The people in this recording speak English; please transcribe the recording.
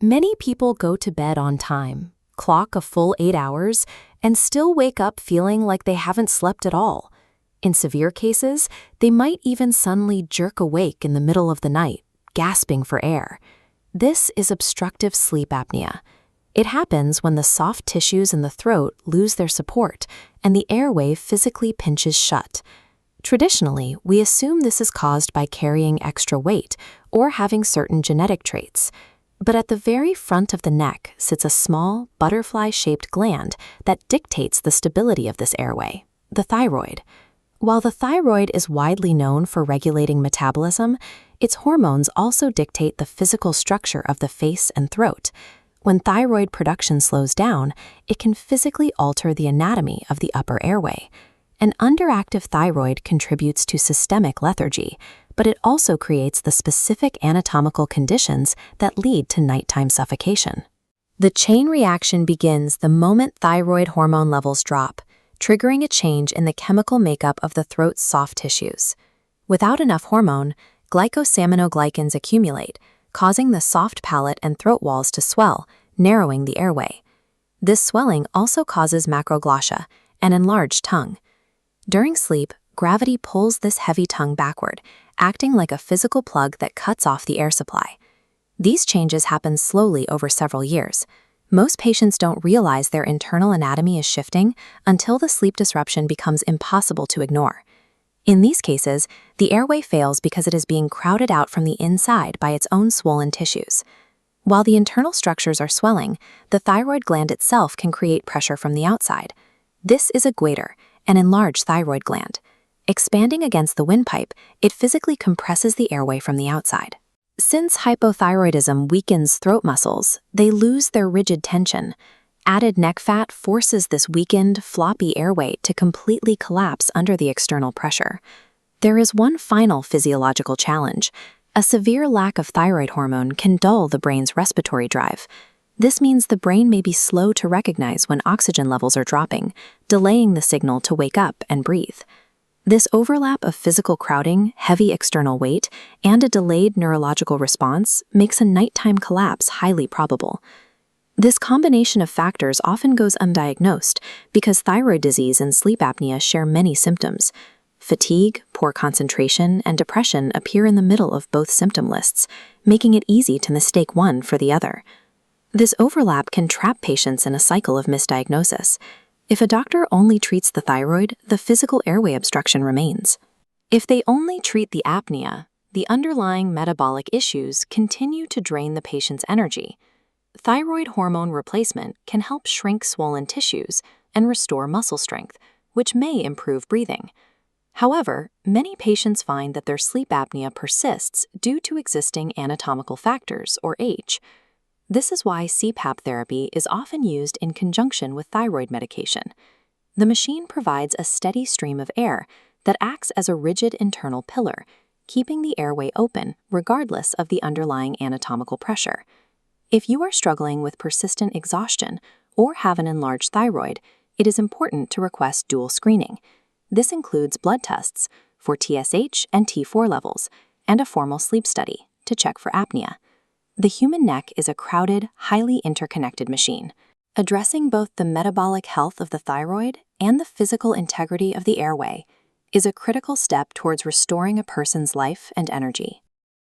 Many people go to bed on time, clock a full 8 hours, and still wake up feeling like they haven't slept at all. In severe cases, they might even suddenly jerk awake in the middle of the night, gasping for air. This is obstructive sleep apnea. It happens when the soft tissues in the throat lose their support and the airway physically pinches shut. Traditionally, we assume this is caused by carrying extra weight or having certain genetic traits. But at the very front of the neck sits a small, butterfly-shaped gland that dictates the stability of this airway, the thyroid. While the thyroid is widely known for regulating metabolism, its hormones also dictate the physical structure of the face and throat. When thyroid production slows down, it can physically alter the anatomy of the upper airway. An underactive thyroid contributes to systemic lethargy, but it also creates the specific anatomical conditions that lead to nighttime suffocation. The chain reaction begins the moment thyroid hormone levels drop, triggering a change in the chemical makeup of the throat's soft tissues. Without enough hormone, glycosaminoglycans accumulate, causing the soft palate and throat walls to swell, narrowing the airway. This swelling also causes macroglossia, an enlarged tongue. During sleep, gravity pulls this heavy tongue backward, acting like a physical plug that cuts off the air supply. These changes happen slowly over several years. Most patients don't realize their internal anatomy is shifting until the sleep disruption becomes impossible to ignore. In these cases, the airway fails because it is being crowded out from the inside by its own swollen tissues. While the internal structures are swelling, the thyroid gland itself can create pressure from the outside. This is a goiter, an enlarged thyroid gland. Expanding against the windpipe, it physically compresses the airway from the outside. Since hypothyroidism weakens throat muscles, they lose their rigid tension. Added neck fat forces this weakened, floppy airway to completely collapse under the external pressure. There is one final physiological challenge. A severe lack of thyroid hormone can dull the brain's respiratory drive. This means the brain may be slow to recognize when oxygen levels are dropping, delaying the signal to wake up and breathe. This overlap of physical crowding, heavy external weight, and a delayed neurological response makes a nighttime collapse highly probable. This combination of factors often goes undiagnosed because thyroid disease and sleep apnea share many symptoms. Fatigue, poor concentration, and depression appear in the middle of both symptom lists, making it easy to mistake one for the other. This overlap can trap patients in a cycle of misdiagnosis. If a doctor only treats the thyroid, the physical airway obstruction remains. If they only treat the apnea, the underlying metabolic issues continue to drain the patient's energy. Thyroid hormone replacement can help shrink swollen tissues and restore muscle strength, which may improve breathing. However, many patients find that their sleep apnea persists due to existing anatomical factors, or age. This is why CPAP therapy is often used in conjunction with thyroid medication. The machine provides a steady stream of air that acts as a rigid internal pillar, keeping the airway open regardless of the underlying anatomical pressure. If you are struggling with persistent exhaustion or have an enlarged thyroid, it is important to request dual screening. This includes blood tests for TSH and T4 levels and a formal sleep study to check for apnea. The human neck is a crowded, highly interconnected machine. Addressing both the metabolic health of the thyroid and the physical integrity of the airway is a critical step towards restoring a person's life and energy.